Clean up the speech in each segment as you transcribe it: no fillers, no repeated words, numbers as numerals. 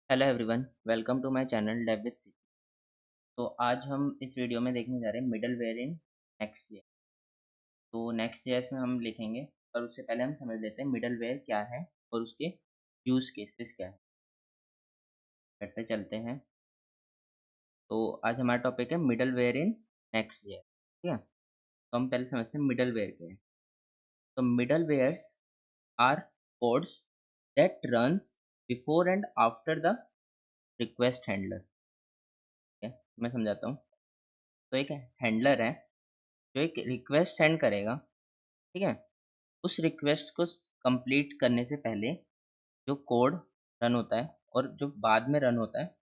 Hello everyone, welcome to my channel Dev with C. तो आज हम इस वीडियो में देखने जा रहे हैं मिडलवेयर इन नेक्स्ट.जेएस। तो नेक्स्ट.जेएस में हम लिखेंगे, पर उससे पहले हम समझ लेते हैं मिडलवेयर क्या है और उसके यूज केसेस क्या है। फिर पे चलते हैं। तो आज हमारा टॉपिक है मिडलवेयर इन नेक्स्ट.जेएस। ठीक है, तो हम पहले समझते हैं मिडलवेयर क्या है। तो middlewares are codes that runs before and after the request handler. ठीक है, मैं समझाता हूँ। तो एक हैंडलर है जो एक रिक्वेस्ट सेंड करेगा। ठीक है, उस रिक्वेस्ट को कंप्लीट करने से पहले जो कोड रन होता है और जो बाद में रन होता है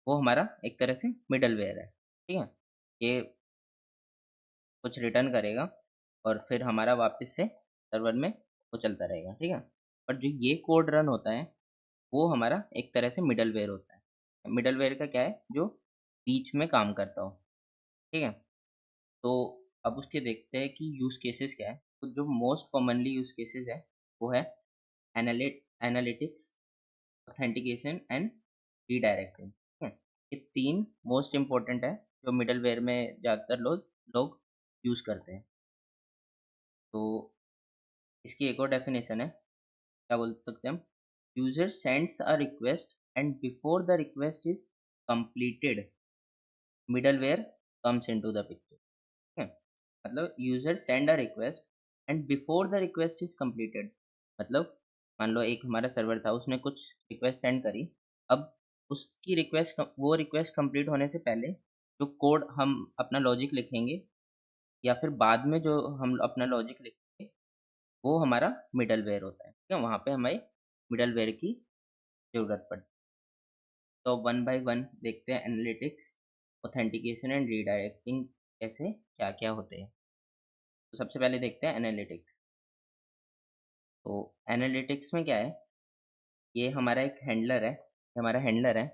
वो हमारा एक तरह से मिडलवेयर है। ठीक है, ये कुछ रिटर्न करेगा और फिर हमारा वापस से सर्वर में वो चलता रहेगा। ठीक है, पर जो ये कोड रन होता है वो हमारा एक तरह से मिडलवेयर होता है। मिडलवेयर का क्या है, जो बीच में काम करता हो। ठीक है, तो अब उसके देखते हैं कि यूज़ केसेस क्या है। तो जो मोस्ट कॉमनली यूज़ केसेस है वो है एनालिटिक्स, ऑथेंटिकेशन एंड रीडायरेक्टिंग। ठीक है, ये 3 मोस्ट इम्पोर्टेंट है जो मिडलवेयर में ज़्यादातर लोग यूज़ करते हैं। तो इसकी एक और डेफिनेशन है, क्या बोल सकते हैं हम? User sends a request and before the request is completed, middleware comes into the picture. ठीक है, मतलब user send a request and before the request is completed, मतलब मान लो एक हमारा सर्वर था, उसने कुछ रिक्वेस्ट सेंड करी। अब उसकी रिक्वेस्ट, वो रिक्वेस्ट कंप्लीट होने से पहले जो कोड हम अपना लॉजिक लिखेंगे या फिर बाद में जो हम अपना लॉजिक लिखेंगे वो हमारा मिडलवेयर होता है। ठीक है, वहाँ पे हमें मिडलवेयर की जरूरत पड़ती है। तो वन बाय वन देखते हैं एनालिटिक्स, ऑथेंटिकेशन एंड रीडायरेक्टिंग कैसे क्या क्या होते हैं। तो सबसे पहले देखते हैं एनालिटिक्स। तो एनालिटिक्स में क्या है, ये हमारा एक हैंडलर है, हमारा हैंडलर है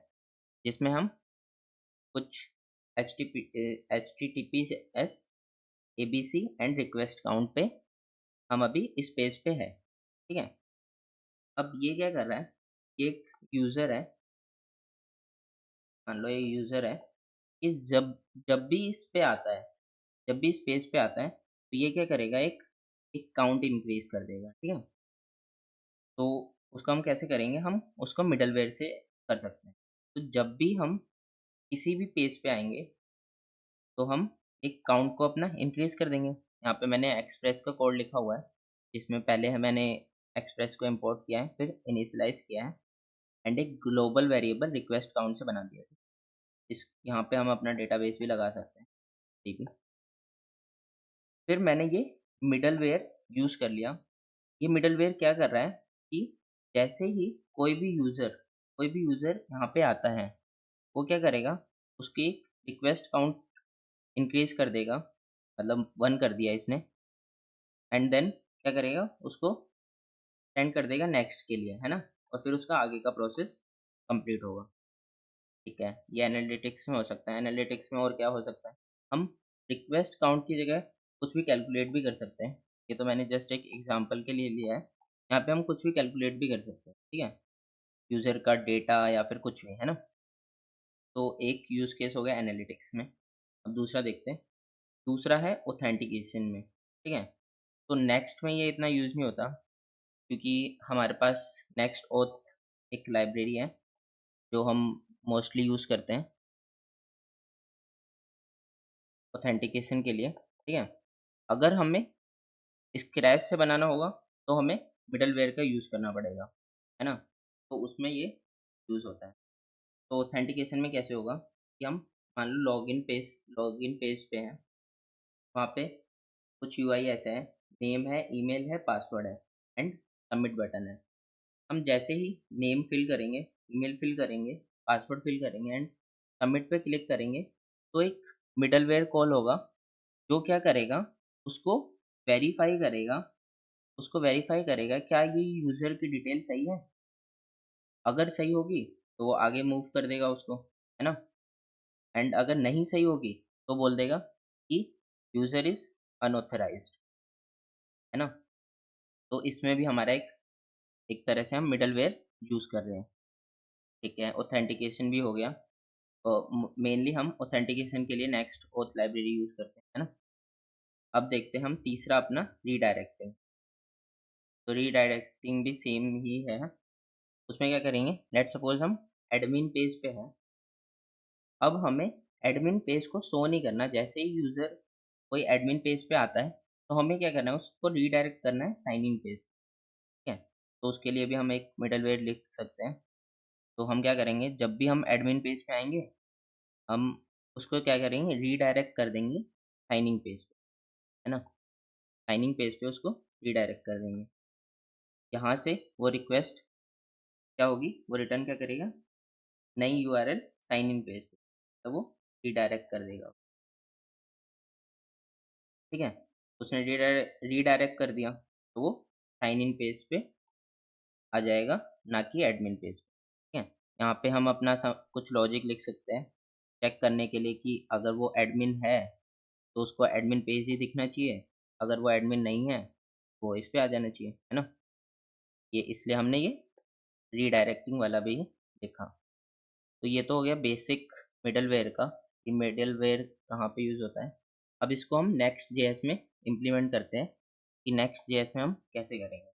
जिसमें हम कुछ H T T P S, A B C and request count पे हम अभी इस पेज पे है। ठीक है, अब ये क्या कर रहा है, ये एक यूज़र है, मान लो ये यूज़र है, कि जब जब भी इस पे आता है, जब भी इस पेज पे आता है तो ये क्या करेगा, एक एक काउंट इंक्रीज कर देगा। ठीक है, तो उसको हम कैसे करेंगे, हम उसको मिडलवेयर से कर सकते हैं। तो जब भी हम किसी भी पेज पे आएँगे, तो हम एक काउंट को अपना इंक्रीज़ कर देंगे। यहाँ पे मैंने एक्सप्रेस का कोड लिखा हुआ है, जिसमें पहले है मैंने एक्सप्रेस को इम्पोर्ट किया है, फिर इनिशियलाइज़ किया है एंड एक ग्लोबल वेरिएबल रिक्वेस्ट काउंट से बना दिया है। इस यहाँ पे हम अपना डेटाबेस भी लगा सकते हैं। ठीक है, फिर मैंने ये मिडलवेयर यूज़ कर लिया। ये मिडलवेयर क्या कर रहा है कि जैसे ही कोई भी यूज़र यहाँ पे आता है, वो क्या करेगा, उसकी रिक्वेस्ट काउंट इंक्रीज़ कर देगा, मतलब 1 कर दिया इसने, एंड देन क्या करेगा, उसको सेंड कर देगा नेक्स्ट के लिए, है ना? और फिर उसका आगे का प्रोसेस कंप्लीट होगा। ठीक है, ये एनालिटिक्स में हो सकता है। एनालिटिक्स में और क्या हो सकता है, हम रिक्वेस्ट काउंट की जगह कुछ भी कैलकुलेट भी कर सकते हैं। ये तो मैंने जस्ट एक एग्जांपल के लिए लिया है। यहाँ पे हम कुछ भी कैलकुलेट भी कर सकते हैं। ठीक है, यूज़र का डेटा या फिर कुछ भी, है ना? तो एक यूज़ केस हो गया एनालिटिक्स में। अब दूसरा देखते हैं। दूसरा है ऑथेंटिकेशन में। ठीक है, तो नेक्स्ट में ये इतना यूज़ नहीं होता, क्योंकि हमारे पास नेक्स्ट ऑथ एक लाइब्रेरी है जो हम मोस्टली यूज़ करते हैं ऑथेंटिकेशन के लिए। ठीक है, अगर हमें स्क्रैच से बनाना होगा तो हमें मिडलवेयर का यूज़ करना पड़ेगा, है ना? तो उसमें ये यूज़ होता है। तो ऑथेंटिकेशन में कैसे होगा कि हम मान लो लॉगिन पेज पे हैं, वहाँ पे कुछ यूआई ऐसा है, नेम है, ईमेल है, पासवर्ड है एंड सबमिट बटन है। हम जैसे ही नेम फिल करेंगे, ईमेल फिल करेंगे, पासवर्ड फिल करेंगे एंड सबमिट पे क्लिक करेंगे, तो एक मिडलवेयर कॉल होगा जो क्या करेगा, उसको वेरीफाई करेगा, क्या ये यूज़र की डिटेल सही है। अगर सही होगी तो वो आगे मूव कर देगा उसको, है ना? एंड अगर नहीं सही होगी तो बोल देगा कि यूज़र इज़ अनऑथराइज्ड, है ना? तो इसमें भी हमारा एक एक तरह से हम मिडलवेयर यूज़ कर रहे हैं। ठीक है, ऑथेंटिकेशन भी हो गया। और मेनली हम ऑथेंटिकेशन के लिए नेक्स्ट ऑथ लाइब्रेरी यूज़ करते हैं, है ना? अब देखते हैं हम तीसरा अपना रीडायरेक्टिंग। तो रीडायरेक्टिंग भी सेम ही है। उसमें क्या करेंगे, लेट्स सपोज़ हम एडमिन पेज पे हैं। अब हमें एडमिन पेज को शो नहीं करना, जैसे ही यूज़र कोई एडमिन पेज पे आता है, तो हमें क्या करना है, उसको रीडायरेक्ट करना है साइन इन पेज, ठीक है? तो उसके लिए भी हम एक मिडलवेयर लिख सकते हैं। तो हम क्या करेंगे, जब भी हम एडमिन पेज पे आएँगे, हम उसको क्या करेंगे, रीडायरेक्ट कर देंगे साइन इन पेज पे, है ना? साइन इन पेज पे उसको रीडायरेक्ट कर देंगे। यहाँ से वो रिक्वेस्ट क्या होगी, वो रिटर्न क्या करेगा, नई यूआरएल साइन इन पेज पे, तो वो रीडायरेक्ट कर देगा, ठीक है? उसने रीडायरेक्ट कर दिया, तो वो साइन इन पेज पे आ जाएगा, ना कि एडमिन पेज पे, ठीक है? यहाँ पे हम अपना कुछ लॉजिक लिख सकते हैं, चेक करने के लिए कि अगर वो एडमिन है, तो उसको एडमिन पेज ही दिखना चाहिए, अगर वो एडमिन नहीं है, वो इस पे आ जाना चाहिए, है ना? ये इसलिए हमने ये रीडायरेक्टिंग वाला भी लिखा। तो ये तो हो गया बेसिक मिडलवेयर का, कि मिडलवेयर कहाँ पे यूज़ होता है। अब इसको हम नेक्स्ट जेएस में इम्प्लीमेंट करते हैं, कि नेक्स्ट जेएस में हम कैसे करेंगे।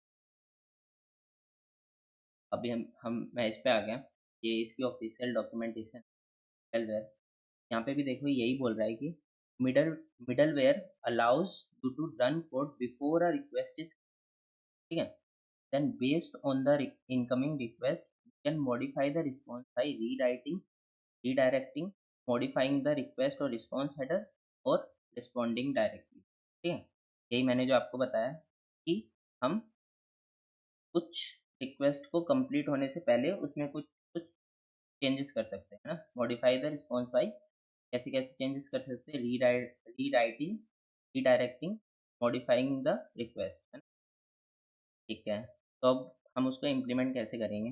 अभी हम मैं इस पे आ गया, ये इसकी ऑफिशियल डॉक्यूमेंटेशन मिडलवेयर। यहाँ पे भी देखो यही बोल रहा है कि middle middleware allows you to run code before a request is, ठीक है? Then based on the incoming request you can modify the response by rewriting, redirecting, modifying the request और response header और responding directly, ठीक है? यही मैंने जो आपको बताया कि हम कुछ रिक्वेस्ट को कंप्लीट होने से पहले उसमें कुछ कुछ चेंजेस कर सकते हैं ना, मॉडिफाई द रिस्पॉन्स बाय, कैसे कैसे चेंजेस कर सकते हैं, rewriting, redirecting, modifying the request, है ना? ठीक है, तो अब हम उसको इम्प्लीमेंट कैसे करेंगे।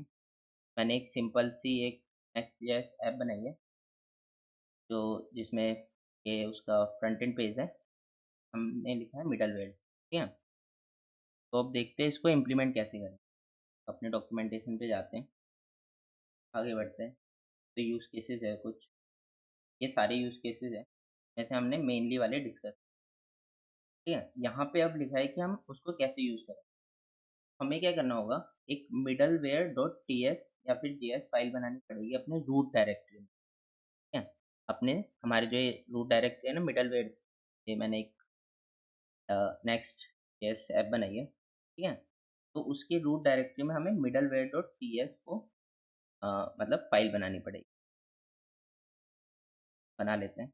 मैंने एक सिंपल सी एक Next.js ऐप बनाई है, जो जिसमें ये उसका फ्रंट एंड पेज है, हमने लिखा है मिडलवेयर, ठीक है? तो अब देखते हैं इसको इम्प्लीमेंट कैसे करें। अपने डॉक्यूमेंटेशन पे जाते हैं, आगे बढ़ते हैं। तो यूज़ केसेस है कुछ, ये सारे यूज़ केसेस हैं, जैसे हमने मेनली वाले डिस्कस, ठीक है? यहाँ पे अब लिखा है कि हम उसको कैसे यूज़ करें। हमें क्या करना होगा, एक मिडलवेयर डॉट टी एस या फिर जेएस फाइल बनानी पड़ेगी अपने रूट डायरेक्टरी में, ठीक है? अपने हमारे जो ये रूट डायरेक्टरी है ना मिडलवेयर, ये मैंने एक नेक्स्ट जेएस ऐप बनाई है, ठीक है? तो उसके रूट डायरेक्टरी में हमें मिडलवेयर डॉट टी एस को मतलब फाइल बनानी पड़ेगी। बना लेते हैं,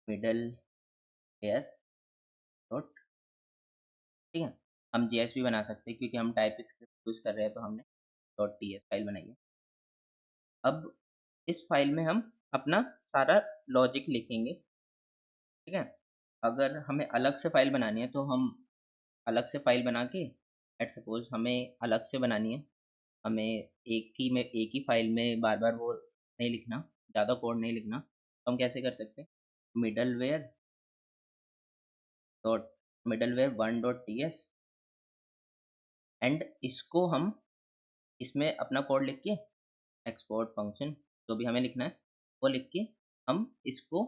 मिडलवेयर डॉट, ठीक है? हम जेएस भी बना सकते हैं, क्योंकि हम टाइप स्क्रिप्ट यूज़ कर रहे हैं, तो हमने डॉट टी एस फाइल बनाई है। अब इस फाइल में हम अपना सारा लॉजिक लिखेंगे, ठीक है? अगर हमें अलग से फाइल बनानी है, तो हम अलग से फाइल बना के, लेट्स सपोज़ हमें अलग से बनानी है, हमें एक ही फाइल में बार-बार वो नहीं लिखना, ज़्यादा कोड नहीं लिखना, तो हम कैसे कर सकते हैं, middleware dot middleware 1 dot TS, and इसको हम इसमें अपना कोड लिख के एक्सपोर्ट फंक्शन, जो भी हमें लिखना है वो लिख के हम इसको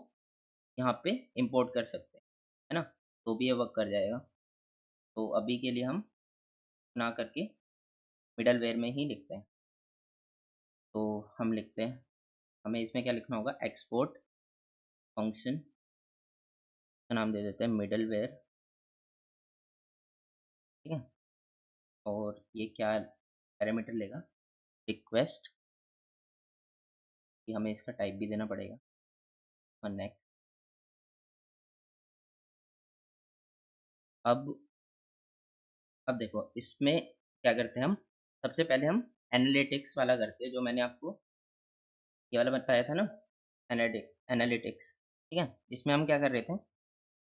यहाँ पे इंपोर्ट कर सकते हैं, है ना? तो भी ये वर्क कर जाएगा। तो अभी के लिए हम ना करके मिडलवेयर में ही लिखते हैं। तो हम लिखते हैं, हमें इसमें क्या लिखना होगा, एक्सपोर्ट फंक्शन का नाम दे देते हैं मिडलवेयर, ठीक है? और ये क्या पैरामीटर लेगा, रिक्वेस्ट, कि हमें इसका टाइप भी देना पड़ेगा, और नेक्स्ट। अब अब देखो इसमें क्या करते हैं हम, सबसे पहले हम एनालिटिक्स वाला करते हैं, जो मैंने आपको ये वाला बताया था ना, एनालिटिक्स, ठीक है? इसमें हम क्या कर रहे थे,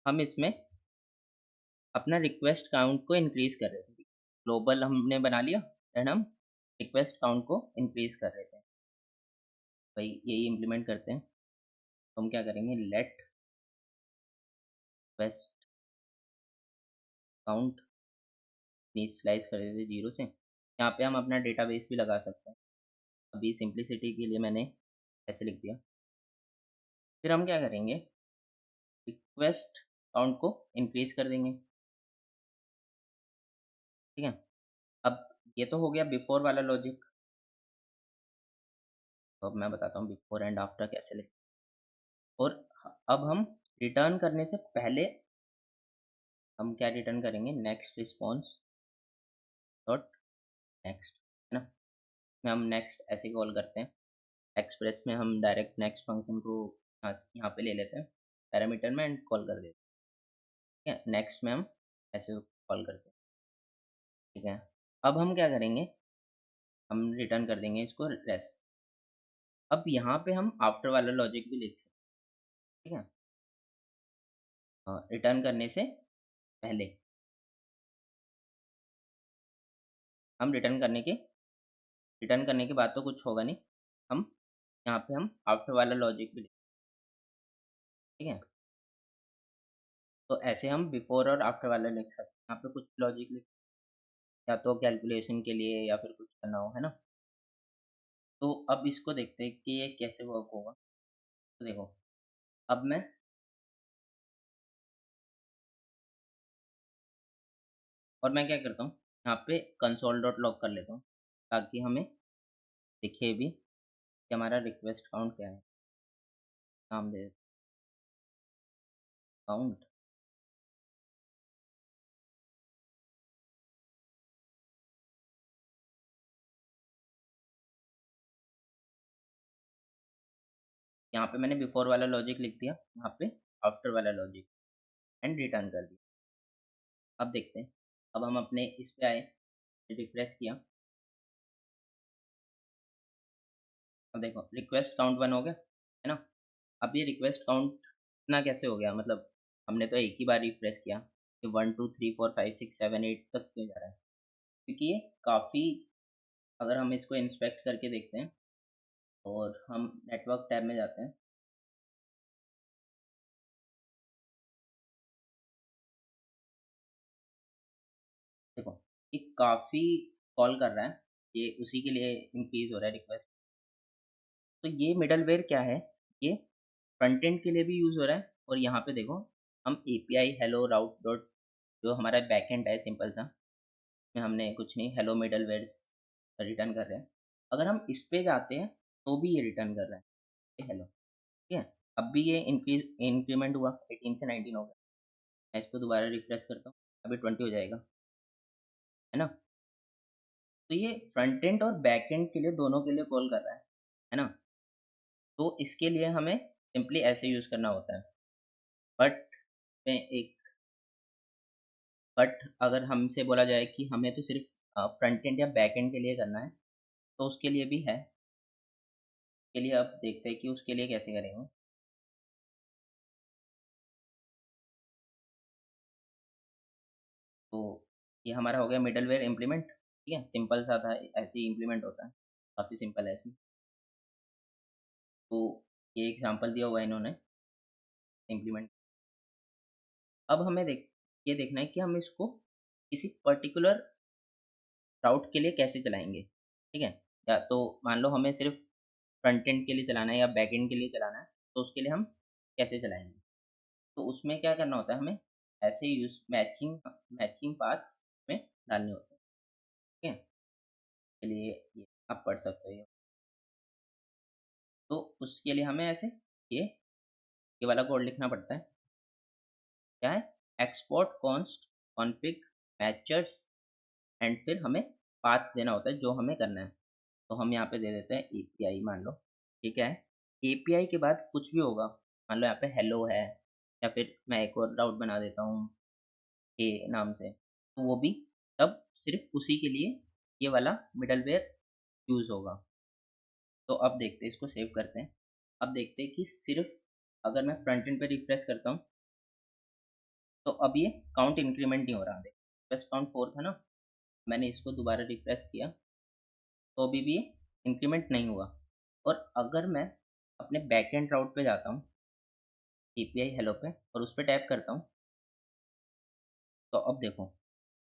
हम इसमें अपना रिक्वेस्ट काउंट को इंक्रीज कर रहे थे। ग्लोबल हमने बना लिया, एंड हम रिक्वेस्ट काउंट को इंक्रीज कर रहे थे। भाई यही इम्प्लीमेंट करते हैं। तो हम क्या करेंगे, लेट रिक्वेस्ट काउंट इनिशियलाइज कर देते 0 से। यहाँ पे हम अपना डेटाबेस भी लगा सकते हैं। अभी सिंप्लिसिटी के लिए मैंने ऐसे लिख दिया। फिर हम क्या करेंगे, रिक्वेस्ट काउंट को इंक्रीज कर देंगे। ठीक है, अब ये तो हो गया बिफोर वाला लॉजिक। तो अब मैं बताता हूँ बिफोर एंड आफ्टर कैसे लिख। और अब हम रिटर्न करने से पहले हम क्या रिटर्न करेंगे, नेक्स्ट रिस्पॉन्स डॉट नेक्स्ट, है ना। में हम नेक्स्ट ऐसे कॉल करते हैं। एक्सप्रेस में हम डायरेक्ट नेक्स्ट फंक्शन को यहाँ पे ले लेते हैं पैरामीटर में एंड कॉल कर देते हैं। ठीक है, नेक्स्ट में हम ऐसे कॉल करते हैं। ठीक है, अब हम क्या करेंगे, हम रिटर्न कर देंगे इसको रेस। अब यहाँ पे हम आफ्टर वाला लॉजिक भी लिख सकते हैं। ठीक है, रिटर्न करने से पहले हम रिटर्न करने के बाद तो कुछ होगा नहीं, हम यहाँ पे हम आफ्टर वाला लॉजिक भी लिख। ठीक है, तो ऐसे हम बिफोर और आफ्टर वाला लिख सकते हैं। यहाँ पे कुछ लॉजिक लिख, या तो कैलकुलेशन के लिए या फिर कुछ करना हो, है ना। तो अब इसको देखते हैं कि ये कैसे वर्क होगा। तो देखो, अब मैं क्या करता हूँ, यहाँ पे कंसोल डॉट लॉग कर लेता हूँ ताकि हमें दिखे भी कि हमारा रिक्वेस्ट काउंट क्या है। नाम दे काउंट। यहाँ पे मैंने बिफोर वाला लॉजिक लिख दिया, यहाँ पे आफ्टर वाला लॉजिक एंड रिटर्न कर दिया। अब देखते हैं, अब हम अपने इस पे आए, रिफ्रेश किया। अब देखो रिक्वेस्ट काउंट 1 हो गया, है ना। अब ये रिक्वेस्ट काउंट इतना कैसे हो गया, मतलब हमने तो एक ही बार रिफ्रेश किया कि 1 2 3 4 5 6 7 8 तक क्यों जा रहा है, क्योंकि ये काफ़ी, अगर हम इसको इंस्पेक्ट करके देखते हैं और हम नेटवर्क टैब में जाते हैं। देखो ये काफ़ी कॉल कर रहा है, ये उसी के लिए इंक्रीज हो रहा है रिक्वेस्ट। तो ये मिडलवेयर क्या है, ये फ्रंट एंड के लिए भी यूज़ हो रहा है। और यहाँ पे देखो, हम एपीआई हेलो राउट डॉट, जो हमारा बैक एंड है सिंपल सा, में हमने कुछ नहीं, हेलो मिडलवेयर रिटर्न कर रहे हैं। अगर हम इस पे जाते हैं तो भी ये रिटर्न कर रहा है, ये हेलो। ठीक है, अब भी ये इंक्रीमेंट हुआ, 18 से 19 हो गया। मैं इसको दोबारा रिफ्रेश करता हूँ, अभी 20 हो जाएगा, है ना। तो ये फ्रंट एंड और बैक एंड के लिए, दोनों के लिए कॉल कर रहा है ना। तो इसके लिए हमें सिंपली ऐसे यूज़ करना होता है। बट में एक बट अगर हमसे बोला जाए कि हमें तो सिर्फ फ्रंट एंड या बैक एंड के लिए करना है, तो उसके लिए भी है। के लिए अब देखते हैं कि उसके लिए कैसे करेंगे। तो ये हमारा हो गया मिडलवेयर इम्प्लीमेंट। ठीक है, सिंपल सा था, ऐसे ही इम्प्लीमेंट होता है, काफ़ी सिंपल है इसमें। तो ये एग्जांपल दिया हुआ है इन्होंने इम्प्लीमेंट। अब हमें ये देखना है कि हम इसको किसी पर्टिकुलर राउट के लिए कैसे चलाएंगे। ठीक है, या तो मान लो हमें सिर्फ फ्रंट एंड के लिए चलाना है या बैक एंड के लिए चलाना है, तो उसके लिए हम कैसे चलाएंगे। तो उसमें क्या करना होता है, हमें ऐसे यूज मैचिंग मैचिंग पाथ्स में डालने होते हैं। ठीक है, चलिए ये आप पढ़ सकते हो ये। तो उसके लिए हमें ऐसे ये ये वाला कोड लिखना पड़ता है। क्या है, export const config matures, and फिर हमें पाथ देना होता है जो हमें करना है। तो हम यहाँ पे दे देते हैं एपीआई, मान लो। ठीक है, एपीआई के बाद कुछ भी होगा, मान लो यहाँ पे हेलो है, या फिर मैं एक और राउट बना देता हूँ ए नाम से, तो वो भी तब सिर्फ उसी के लिए ये वाला मिडलवेयर यूज़ होगा। तो अब देखते हैं, इसको सेव करते हैं। अब देखते हैं कि सिर्फ अगर मैं फ्रंट एंड पे रिफ्रेश करता हूँ, तो अब ये काउंट इंक्रीमेंट नहीं हो रहा। देख, रिफ्रेश काउंट 4 था ना, मैंने इसको दोबारा रिफ्रेश किया तो अभी भी ये इंक्रीमेंट नहीं हुआ। और अगर मैं अपने बैक एंड राउट पे जाता हूँ, एपीआई हेलो पे, और उस पर टैप करता हूँ, तो अब देखो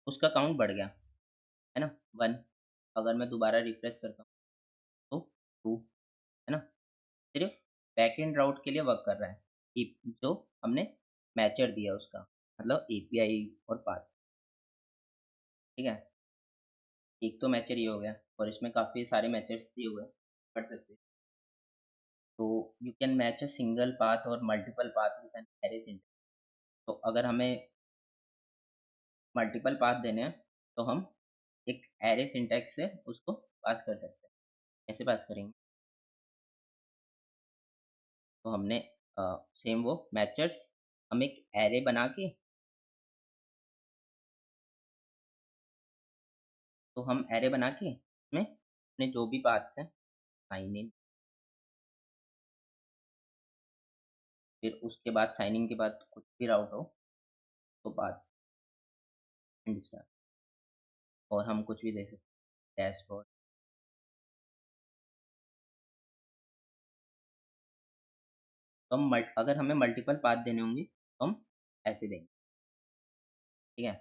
उसका काउंट बढ़ गया, है ना, 1। अगर मैं दोबारा रिफ्रेश करता हूँ तो बैकएंड राउट के लिए वर्क कर रहा है, जो हमने मैचर दिया उसका, मतलब एपीआई और पाथ। ठीक है, एक तो मैचर ये हो गया, और इसमें काफ़ी सारे मैचर्स दिए हुए हैं, पढ़ सकते हैं। तो you can match a single path और multiple path with an array syntax. तो अगर हमें मल्टीपल पाथ देने हैं, तो हम एक एरे सिंटैक्स से उसको पास कर सकते हैं। कैसे पास करेंगे? तो हमने सेम वो मैचर्स, हम एक एरे बना के, तो हम एरे बना के इसमें अपने जो भी पाथ्स हैं साइन इन, फिर उसके बाद साइनिंग के बाद कुछ भी राउट हो तो पाथ एंड स्टार, और हम कुछ भी दे सकते हैं, डैशबोर्ड। तो हम अगर हमें मल्टीपल पाथ देने होंगे तो हम ऐसे देंगे। ठीक है,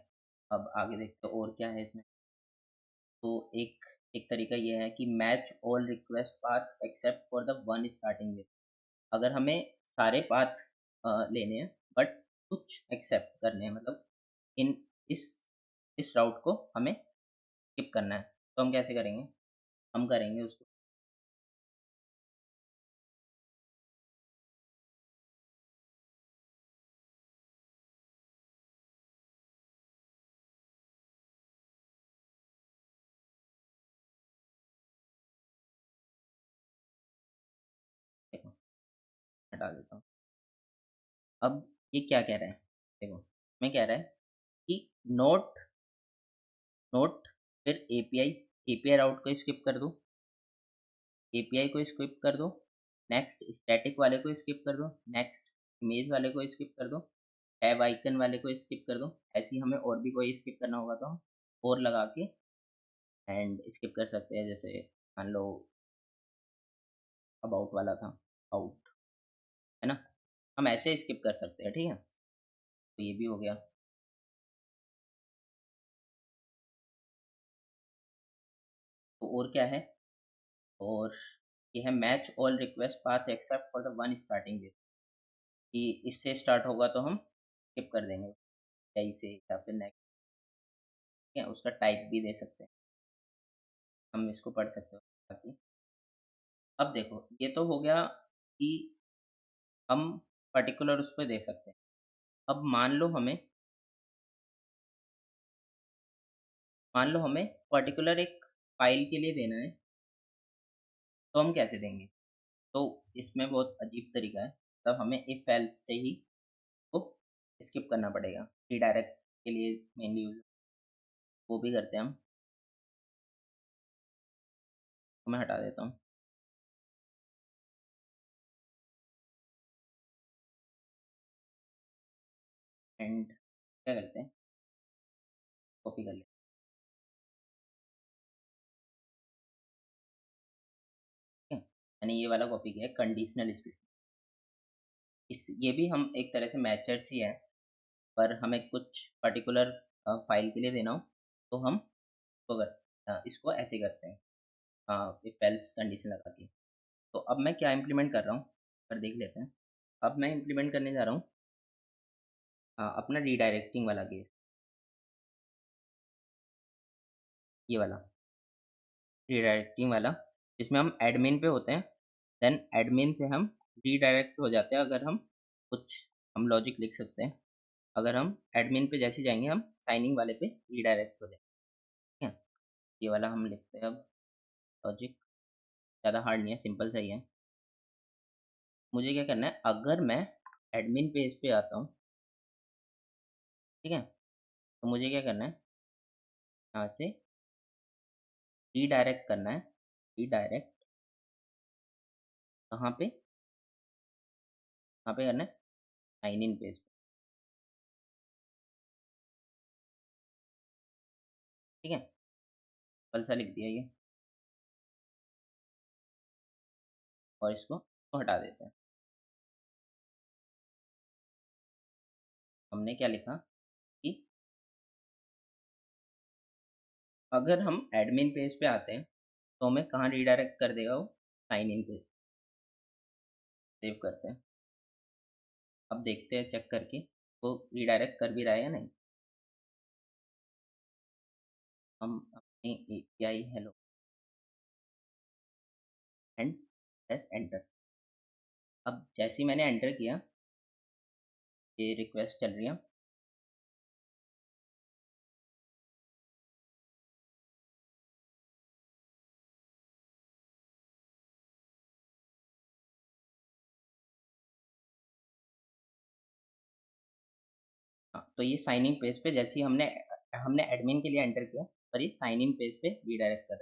अब आगे देखते हैं और क्या है इसमें। तो एक एक तरीका ये है कि match all request path except for the one starting with. अगर हमें सारे पाथ लेने हैं, बट कुछ एक्सेप्ट करने हैं, मतलब इन इस इस राउट को हमें स्किप करना है, तो हम कैसे करेंगे? हम करेंगे उसको, देखो हटा देता हूँ। अब ये क्या कह रहा है? देखो, मैं कह रहा है कि नोट नोट, फिर एपीआई, एपीआई राउट को स्किप कर दो, एपीआई को स्किप कर दो, नेक्स्ट स्टैटिक वाले को स्किप कर दो, नेक्स्ट इमेज वाले को स्किप कर दो, हैव आइकन वाले को स्किप कर दो। ऐसे ही हमें और भी कोई स्किप करना होगा तो हम और लगा के एंड स्किप कर सकते हैं। जैसे मान लो अबाउट वाला था, आउट, है ना, हम ऐसे स्किप कर सकते हैं। ठीक है, तो ये भी हो गया। तो और क्या है? और ये है match all request path except for the one starting with, कि इससे स्टार्ट होगा तो हम स्किप कर देंगे, यही से या फिर नेक्स्ट। ठीक है, उसका टाइप भी दे सकते हैं, हम इसको पढ़ सकते हो बाकी। अब देखो, ये तो हो गया कि हम पर्टिकुलर उस पर दे सकते हैं। अब मान लो हमें पर्टिकुलर एक फाइल के लिए देना है, तो हम कैसे देंगे? तो इसमें बहुत अजीब तरीका है, तब हमें इफ एल्स से ही को स्किप करना पड़ेगा। रिडायरेक्ट के लिए मेनली यूज, वो भी करते हैं हम, तो मैं हटा देता हूँ एंड क्या करते हैं, कॉपी कर लेते हैं। यानी ये वाला कॉपी किया है, कंडीशनल स्टेटमेंट। इस ये भी हम एक तरह से मैचर्स ही है, पर हमें कुछ पर्टिकुलर फाइल के लिए देना हो तो हम इसको ऐसे करते हैं, इफ एल्स कंडीशन लगा के। तो अब मैं क्या इम्प्लीमेंट कर रहा हूँ, पर देख लेते हैं। अब मैं इम्प्लीमेंट करने जा रहा हूँ अपना रीडायरेक्टिंग वाला केस, ये वाला रीडायरेक्टिंग वाला, जिसमें हम एडमिन पे होते हैं, देन एडमिन से हम रीडायरेक्ट हो जाते हैं। अगर हम कुछ हम लॉजिक लिख सकते हैं, अगर हम एडमिन पे जैसे जाएंगे हम साइनिंग वाले पे रीडायरेक्ट हो जाएंगे। ठीक है, ये वाला हम लिखते हैं अब लॉजिक, ज़्यादा हार्ड नहीं है, सिंपल सा ही है। मुझे क्या करना है, अगर मैं एडमिन पेज पे आता हूँ, ठीक है, तो मुझे क्या करना है, यहाँ से रीडायरेक्ट करना है। रीडायरेक्ट कहाँ पे? कहाँ पे करना है? साइन इन पेज पे। ठीक है, सिंपल सा लिख दिया ये, और इसको तो हटा देते हैं। हमने क्या लिखा कि अगर हम एडमिन पेज पे आते हैं तो हमें कहाँ रीडायरेक्ट कर देगा वो? Sign in page. सेव करते हैं। अब देखते हैं चेक करके वो रीडायरेक्ट कर भी रहा है या नहीं। हम अपने API hello and press enter. अब जैसे ही मैंने एंटर किया ये रिक्वेस्ट चल रही है। हाँ, तो ये साइन इन पेज पे जैसे ही हमने हमने एडमिन के लिए एंटर किया और ये साइन इन पेज पे रीडायरेक्ट कर रहा है।